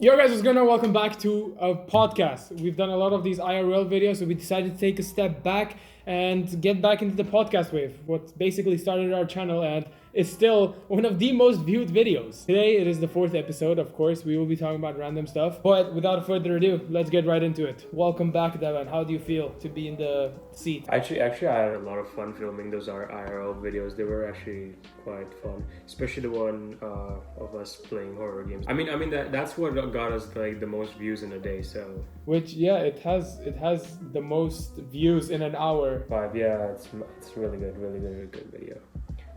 Yo guys, what's going on? Welcome back to a podcast. We've done a lot of these IRL videos, so we decided to take a step back and get back into the podcast wave. What basically started our channel and is still one of the most viewed videos. Today it is the 4th episode, of course. We will be talking about random stuff. But without further ado, let's get right into it. Welcome back, Devin. How do you feel to be in the seat? Actually, I had a lot of fun filming those IRL videos. They were actually quite fun, especially the one of us playing horror games. I mean that's what got us like the most views in a day. So Which, yeah, it has the most views in an hour. 5, yeah, it's really good video.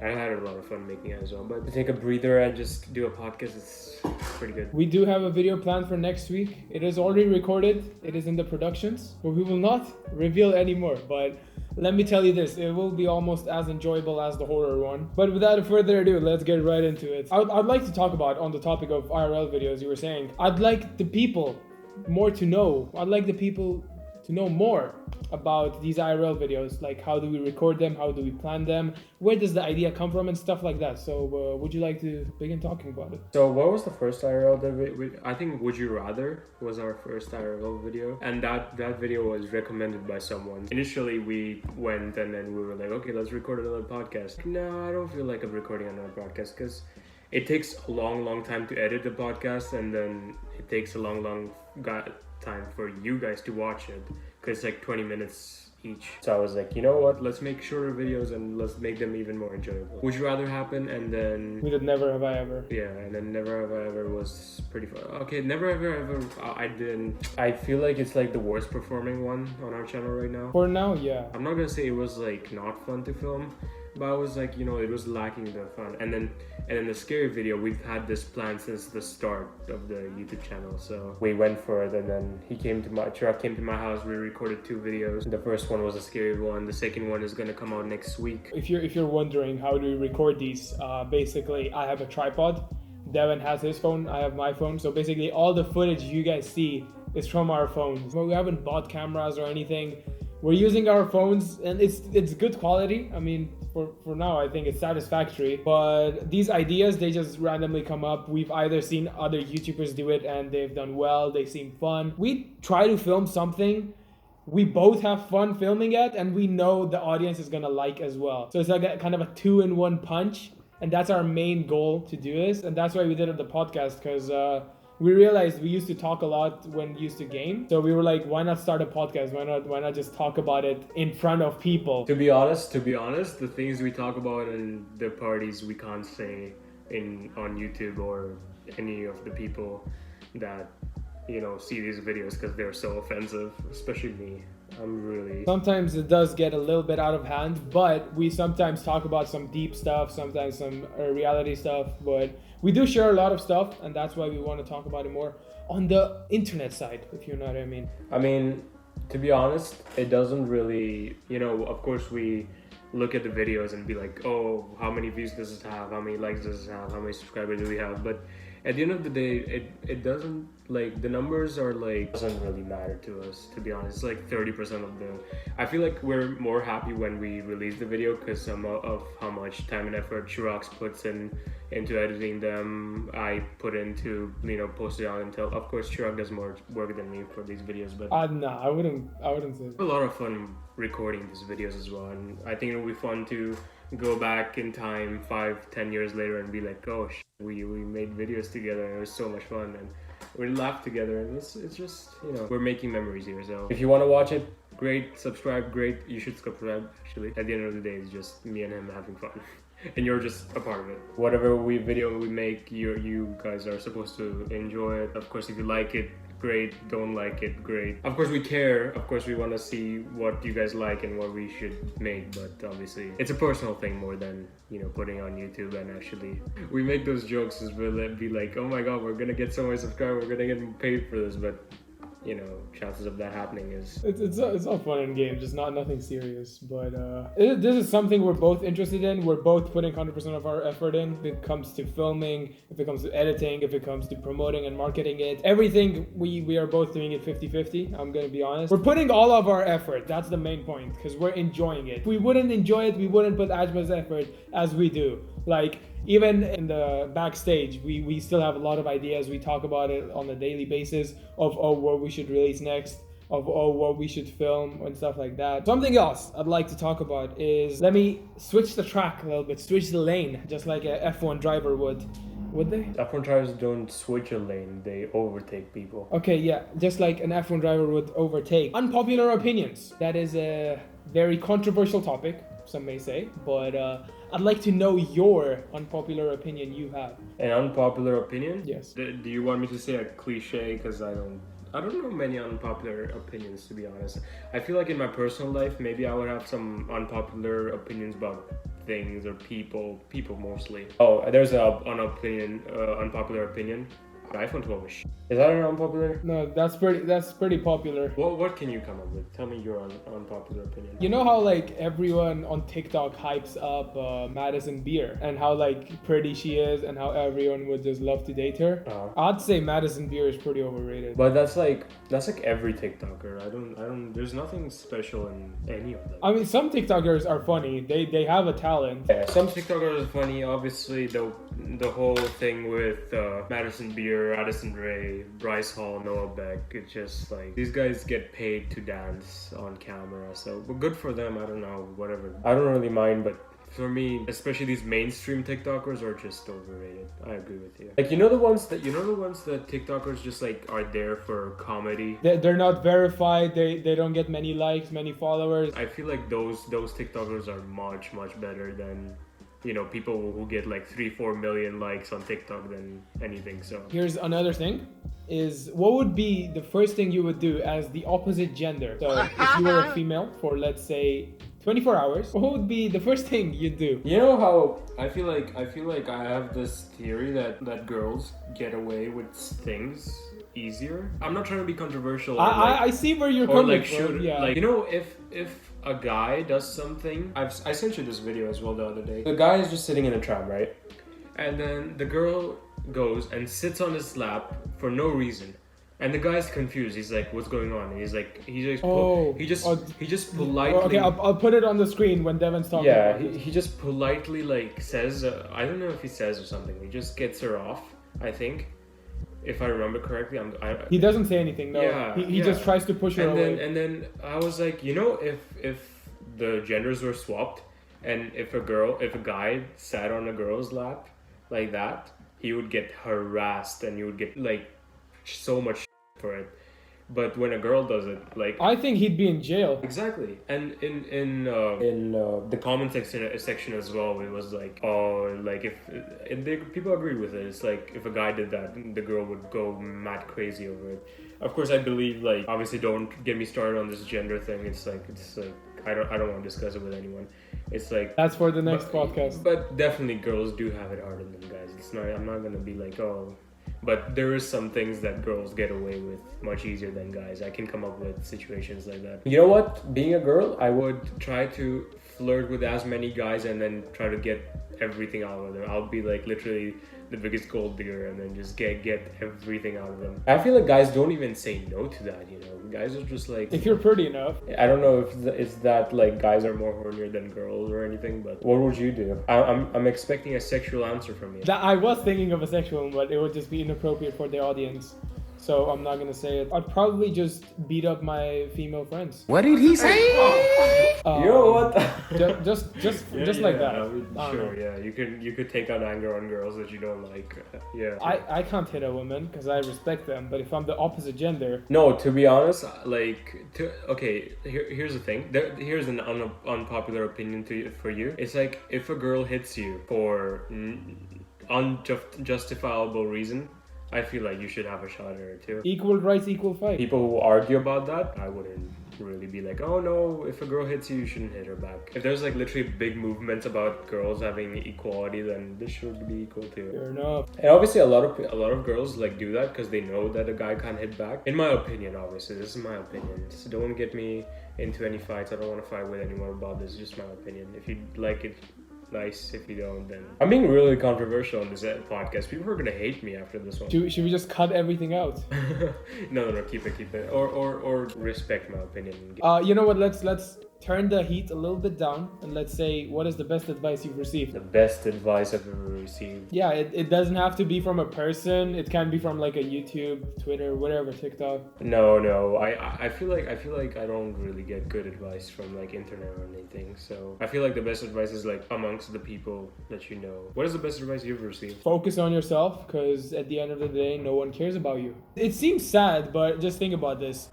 I had a lot of fun making it as well. But to take a breather and just do a podcast, it's pretty good. We do have a video planned for next week. It is already recorded. It is in the productions, but we will not reveal anymore. But let me tell you this, it will be almost as enjoyable as the horror one. But without further ado, let's get right into it. I'd like to talk about, on the topic of IRL videos, you were saying, I'd like the people more to know. I'd like the people to know more about these IRL videos, like how do we record them, how do we plan them, where does the idea come from, and stuff like that. So would you like to begin talking about it? So what was the first IRL that I think Would You Rather was our first IRL video, and that video was recommended by someone. Initially we went and then we were like, okay, let's record another podcast. No, I don't feel like I'm recording another podcast because it takes a long time to edit the podcast, and then it takes a long time for you guys to watch it because it's like 20 minutes each. So I was like, you know what, let's make shorter videos and let's make them even more enjoyable. Would You Rather happen, and then We did Never Have I Ever. Yeah, and then Never Have I Ever was pretty fun. Okay, Never Have I Ever, I feel like it's like the worst performing one on our channel right now. For now, yeah. I'm not gonna say it was like not fun to film, but I was like, it was lacking the fun. And then the scary video, we've had this plan since the start of the YouTube channel. So we went for it, and then Chirag came to my house. We recorded 2 videos. The first one was a scary one. The second one is gonna come out next week. If you're wondering how do we record these, basically I have a tripod. Devin has his phone, I have my phone. So basically all the footage you guys see is from our phones. But we haven't bought cameras or anything. We're using our phones, and it's good quality. I mean, for now, I think it's satisfactory. But these ideas, they just randomly come up. We've either seen other YouTubers do it and they've done well, they seem fun. We try to film something we both have fun filming it, and we know the audience is gonna like as well. So it's like a kind of a 2-in-1 punch, and that's our main goal to do this. And that's why we did the podcast, because we realized we used to talk a lot when we used to game. So we were like, why not start a podcast? Why not just talk about it in front of people? To be honest, the things we talk about in the parties we can't say on YouTube or any of the people that see these videos, because they're so offensive, especially me. Sometimes it does get a little bit out of hand, but we sometimes talk about some deep stuff, sometimes some reality stuff, but we do share a lot of stuff, and that's why we want to talk about it more on the internet side, if you know what I mean. I mean, to be honest, it doesn't really, of course we look at the videos and be like, oh, how many views does it have, how many likes does it have, how many subscribers do we have, but at the end of the day, it doesn't, like, the numbers are like, doesn't really matter to us, to be honest. It's like 30% of I feel like we're more happy when we release the video because some of how much time and effort Chirag puts into editing them, I put into, post it out until, of course, Chirag does more work than me for these videos, but no, I wouldn't say a lot of fun recording these videos as well, and I think it'll be fun to go back in time 5-10 years later and be like, oh, we made videos together and it was so much fun, and we laughed together, and it's just, we're making memories here. So if you want to watch it, great. Subscribe, great. You should subscribe, actually. At the end of the day, it's just me and him having fun. And you're just a part of it. Whatever video we make, you guys are supposed to enjoy it. Of course, if you like it, great. Don't like it, great. Of course we care. Of course we want to see what you guys like and what we should make, but obviously it's a personal thing more than putting on YouTube. And actually we make those jokes as well, be like, oh my god, we're gonna get so many subscribers, we're gonna get paid for this, but chances of that happening is it's all fun and games, just nothing serious. But this is something we're both interested in. We're both putting 100% of our effort in. If it comes to filming, if it comes to editing, if it comes to promoting and marketing it, everything, we are both doing it 50-50. I'm gonna be honest. We're putting all of our effort. That's the main point, because we're enjoying it. If we wouldn't enjoy it, we wouldn't put as much effort as we do. Like, even in the backstage, we still have a lot of ideas. We talk about it on a daily basis of, what we should release next, of what we should film and stuff like that. Something else I'd like to talk about is, let me switch the track a little bit, switch the lane, just like a F1 driver would. Would they? F1 drivers don't switch a lane, they overtake people. Okay, yeah, just like an F1 driver would overtake. Unpopular opinions. That is a very controversial topic, some may say, but I'd like to know your unpopular opinion you have. An unpopular opinion? Yes. Do you want me to say a cliche? Because I don't know many unpopular opinions, to be honest. I feel like in my personal life, maybe I would have some unpopular opinions about things or people mostly. Oh, there's unpopular opinion. iPhone 12 is shit. Is that an unpopular? No, that's pretty popular. What can you come up with? Tell me your unpopular opinion. You know how like everyone on TikTok hypes up Madison Beer and how like pretty she is and how everyone would just love to date her? I'd say Madison Beer is pretty overrated. But that's like every TikToker. I don't. There's nothing special in any of them. I mean, some TikTokers are funny. They have a talent. Yeah, some TikTokers are funny. Obviously, the whole thing with Madison Beer, Addison Rae, Bryce Hall, Noah Beck, it's just like these guys get paid to dance on camera, so but good for them. I don't know, whatever. I don't really mind, but for me, especially these mainstream TikTokers are just overrated. I agree with you. Like, you know the ones that TikTokers just like are there for comedy. They're not verified. They don't get many likes, many followers. I feel like those TikTokers are much better than, you know, people who get like 3-4 million likes on TikTok than anything. So here's another thing, is what would be the first thing you would do as the opposite gender? So if you were a female for, let's say, 24 hours, what would be the first thing you'd do? You know how I feel like I have this theory that girls get away with things easier. I'm not trying to be controversial. I see where you're coming from. Yeah. Like, you know, if a guy does something, I sent you this video as well the other day. The guy is just sitting in a tram, right? And then the girl goes and sits on his lap for no reason. And the guy's confused. He's like, "What's going on?" And he's like, he just politely. Okay, I'll put it on the screen when Devin's talking. Yeah, he just politely like says, I don't know if he says or something. He just gets her off, I think, if I remember correctly. He doesn't say anything. No, yeah, he just tries to push her away. And then I was like, you know, if the genders were swapped, and if a guy sat on a girl's lap like that, he would get harassed and you would get like so much for it. But when a girl does it, like, I think he'd be in jail. Exactly. And in the comment section as well, it was like, oh, like people agreed with it. It's like if a guy did that, the girl would go mad crazy over it. Of course, I believe, like, obviously, don't get me started on this gender thing. It's like I don't want to discuss it with anyone. It's like that's for the next podcast. But definitely, girls do have it harder than guys. It's not. I'm not gonna be like, oh. But there is some things that girls get away with much easier than guys. I can come up with situations like that. You know what? Being a girl, I would try to flirt with as many guys and then try to get everything out of them. I'll be like literally the biggest gold digger and then just get everything out of them. I feel like guys don't even say no to that, you know. Guys are just like, if you're pretty enough. I don't know if it's that like guys are more hornier than girls or anything, but what would you do? I'm expecting a sexual answer from you. I was thinking of a sexual one, but it would just be inappropriate for the audience. So I'm not gonna say it. I'd probably just beat up my female friends. What did he say? You know what? just like that. Sure, yeah. You could take out anger on girls that you don't like. Yeah. I can't hit a woman because I respect them. But if I'm the opposite gender. No, to be honest, here's the thing. Here's an unpopular opinion for you. It's like if a girl hits you for unjustifiable reason, I feel like you should have a shot at her too. Equal rights, equal fight. People who argue about that, I wouldn't really be like, oh no, if a girl hits you, you shouldn't hit her back. If there's like literally big movements about girls having equality, then this should be equal too. Fair enough. And obviously a lot of girls like do that because they know that a guy can't hit back. In my opinion, obviously, this is my opinion. So don't get me into any fights. I don't want to fight with anyone about this. It's just my opinion. If you like it, nice. If you don't, then I'm being really controversial on this podcast. People are gonna hate me after this one. Should we just cut everything out? No, keep it. Or respect my opinion. You know what? Let's turn the heat a little bit down and let's say, what is the best advice you've received? The best advice I've ever received. Yeah, it doesn't have to be from a person. It can be from like a YouTube, Twitter, whatever, TikTok. No. I feel like I don't really get good advice from like internet or anything. So I feel like the best advice is like amongst the people that you know. What is the best advice you've received? Focus on yourself, because at the end of the day, no one cares about you. It seems sad, but just think about this.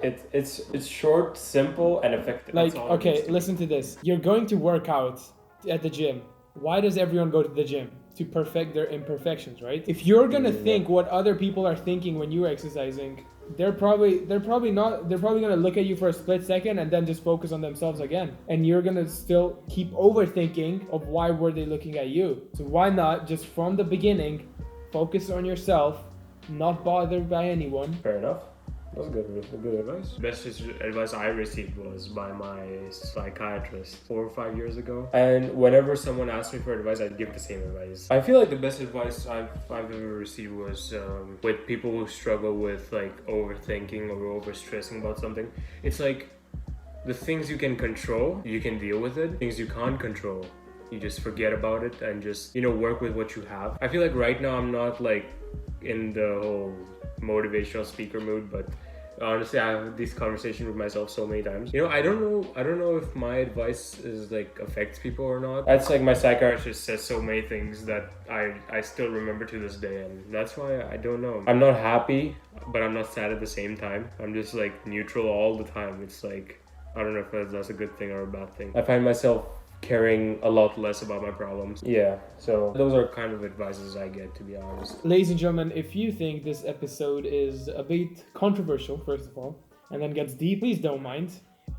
It's short, simple, and effective. Like, That's all it okay, needs to be. listen to this. You're going to work out at the gym. Why does everyone go to the gym? To perfect their imperfections, right? If you're gonna think what other people are thinking when you're exercising, they're probably gonna look at you for a split second and then just focus on themselves again. And you're gonna still keep overthinking of why were they looking at you. So why not just from the beginning focus on yourself, not bothered by anyone. Fair enough. That's good advice. Best advice I received was by my psychiatrist 4 or 5 years ago. And whenever someone asked me for advice, I'd give the same advice. I feel like the best advice I've ever received was with people who struggle with like overthinking or overstressing about something. It's like the things you can control, you can deal with it. Things you can't control, you just forget about it and just, work with what you have. I feel like right now I'm not like in the whole motivational speaker mood, but honestly I have this conversation with myself so many times. I don't know if my advice is like affects people or not. That's like my psychiatrist says so many things that I still remember to this day, and that's why I don't know. I'm not happy, but I'm not sad at the same time. I'm just like neutral all the time. It's like I don't know if that's a good thing or a bad thing. I find myself caring a lot less about my problems. Yeah, so those are kind of advices I get, to be honest. Ladies and gentlemen, if you think this episode is a bit controversial, first of all, and then gets deep, please don't mind,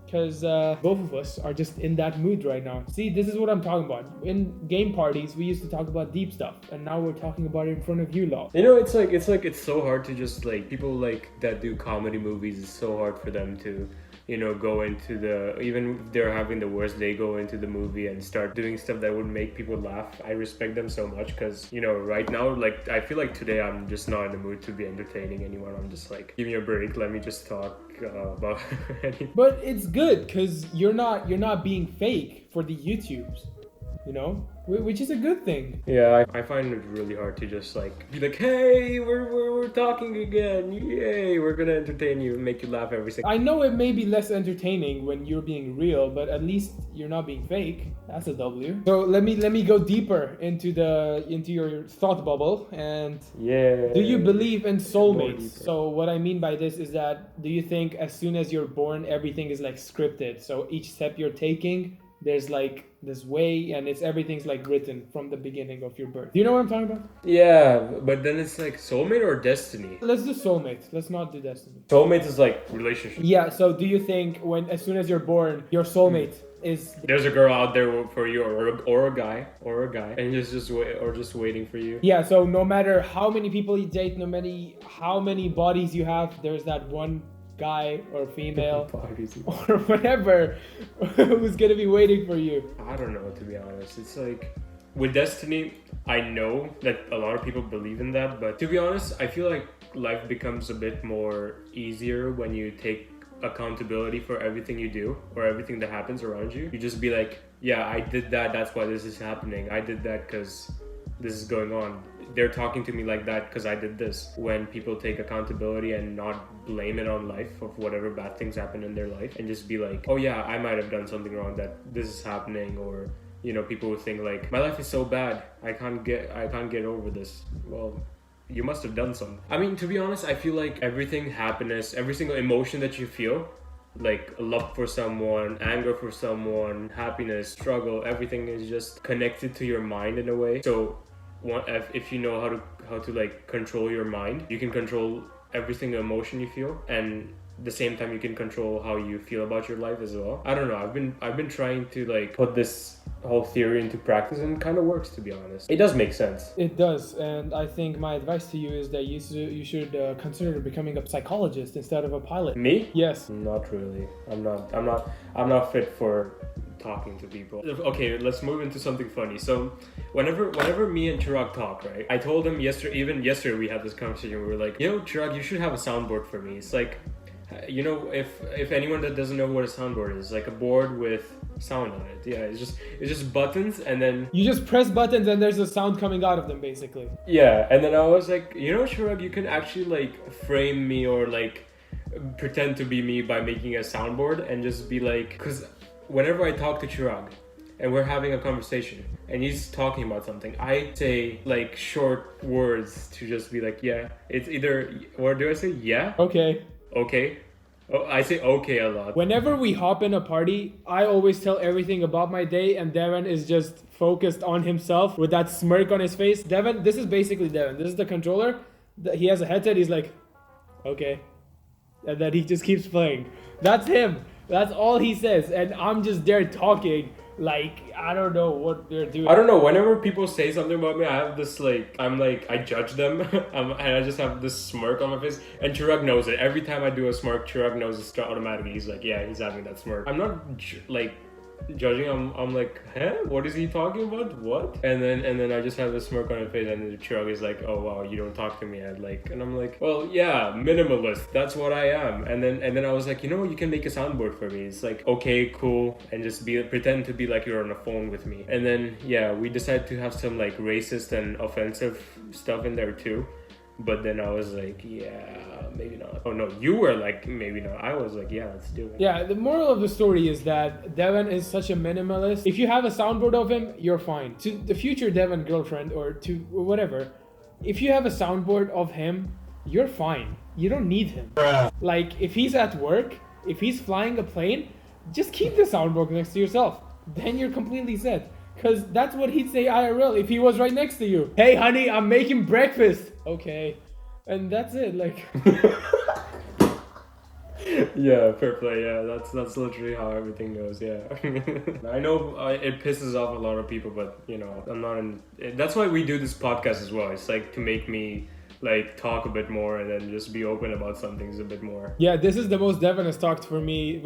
because both of us are just in that mood right now. See, this is what I'm talking about. In game parties, we used to talk about deep stuff, and now we're talking about it in front of you lot. It's so hard to just like people like that do comedy movies. It's so hard for them to go into even if they're having the worst day, go into the movie and start doing stuff that would make people laugh. I respect them so much because, right now, like, I feel like today I'm just not in the mood to be entertaining anyone. I'm just like, give me a break. Let me just talk about anything. But it's good because you're not being fake for the YouTubes, which is a good thing. Yeah, I find it really hard to just like be like, hey, we're talking again, yay, we're gonna entertain you and make you laugh every single. I know it may be less entertaining when you're being real, but at least you're not being fake. That's a W. So let me go deeper into your thought bubble. And yeah, do you believe in soulmates? So what I mean by this is that, do you think as soon as you're born everything is like scripted? So each step you're taking, there's like this way, and everything's like written from the beginning of your birth. Do you know what I'm talking about? Yeah, but then it's like soulmate or destiny? Let's do soulmate. Let's not do destiny. Soulmate is like relationship. Yeah, so do you think as soon as you're born, your soulmate is... There's a girl out there for you, or a guy, and just waiting for you. Yeah, so no matter how many people you date, no matter how many bodies you have, there's that one guy or female or whatever who's gonna be waiting for you. I don't know, to be honest. It's like with destiny, I know that a lot of people believe in that, but to be honest, I feel like life becomes a bit more easier when you take accountability for everything you do or everything that happens around you. You just be like, yeah, I did that, that's why this is happening. I did that because this is going on. They're talking to me like that because I did this. When people take accountability and not blame it on life of whatever bad things happen in their life, and just be like, oh yeah, I might have done something wrong that this is happening, or people would think like, my life is so bad, I can't get over this. Well, you must have done something. I mean, to be honest, I feel like everything, happiness, every single emotion that you feel, like love for someone, anger for someone, happiness, struggle, everything is just connected to your mind in a way. So if you know how to like control your mind, you can control every single emotion you feel, and at the same time you can control how you feel about your life as well. I don't know, I've been trying to like put this whole theory into practice, and it kind of works, to be honest. It does make sense. It does, and I think my advice to you is that you should consider becoming a psychologist instead of a pilot. Me? Yes. Not really. I'm not fit for talking to people. Okay, let's move into something funny. So whenever me and Chirag talk, right, I told him yesterday we had this conversation. We were like, Chirag, you should have a soundboard for me. It's like, You know, if anyone that doesn't know what a soundboard is, like a board with sound on it. Yeah, it's just buttons, and then You just press buttons and there's a sound coming out of them, basically. yeah, and then I was like, you know, Chirag, you can actually like frame me or like pretend to be me by making a soundboard and just be like, because whenever I talk to Chirag and we're having a conversation and he's talking about something, I say like short words to just be like, yeah, it's either, or do I say yeah? Okay. Okay. Oh, I say okay a lot. Whenever we hop in a party, I always tell everything about my day, and Devin is just focused on himself with that smirk on his face. Devin, this is basically Devin. This is the controller. He has a headset. He's like, okay. And then he just keeps playing. That's him. That's all he says. And I'm just there talking. Like, I don't know what they're doing. I don't know. Whenever people say something about me, I have this like, I judge them, and I just have this smirk on my face. And Chirag knows it. Every time I do a smirk, Chirag knows it automatically. He's like, yeah, he's having that smirk. I'm not like judging. I'm like, huh? What is he talking about? What? And then I just have this smirk on my face, and Chirag is like, oh wow, you don't talk to me. And I'm like, well, yeah, minimalist. That's what I am. And then I was like, you know, you can make a soundboard for me. It's like, okay, cool, and just pretend to be like you're on the phone with me. And then yeah, we decided to have some like racist and offensive stuff in there too. But then I was like, yeah, maybe not. Oh no, you were like, maybe not. I was like, yeah, let's do it. Yeah, the moral of the story is that Devin is such a minimalist. If you have a soundboard of him, you're fine. To the future Devin girlfriend or to whatever, if you have a soundboard of him, you're fine. You don't need him. Like, if he's at work, if he's flying a plane, just keep the soundboard next to yourself. Then you're completely set. Because that's what he'd say IRL if he was right next to you. Hey, honey, I'm making breakfast. Okay. And that's it. Like... Yeah, fair play. Yeah, that's literally how everything goes. Yeah, I know it pisses off a lot of people, but you know, I'm not in. That's why we do this podcast as well. It's like to make me like talk a bit more and then just be open about some things a bit more. Yeah, this is the most Devin has talked for me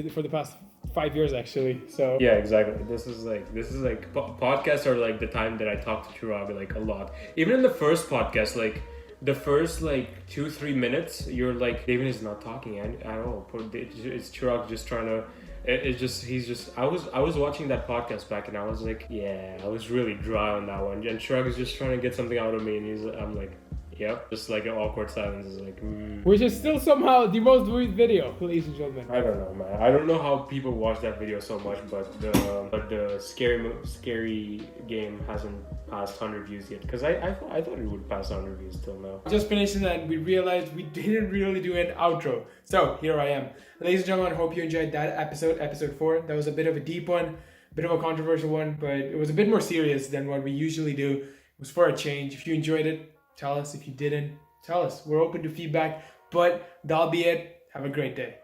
for the past 5 years actually. So yeah, exactly. This is like podcasts are like the time that I talk to Chirag like a lot. Even in the first podcast, like. The first like 2-3 minutes, you're like, David is not talking at all. It's Chirag just trying to. I was watching that podcast back and I was like, yeah, I was really dry on that one. And Chirag is just trying to get something out of me, and I'm like, yep, just like an awkward silence is like, Which is still somehow the most viewed video, ladies and gentlemen. I don't know, man. I don't know how people watch that video so much, but the scary game hasn't passed 100 views yet. Because I thought it would pass 100 views till now. Just finishing that, we realized we didn't really do an outro. So here I am. Ladies and gentlemen, I hope you enjoyed that episode 4. That was a bit of a deep one, a bit of a controversial one, but it was a bit more serious than what we usually do. It was for a change. If you enjoyed it, tell us. If you didn't, tell us. We're open to feedback, but that'll be it. Have a great day.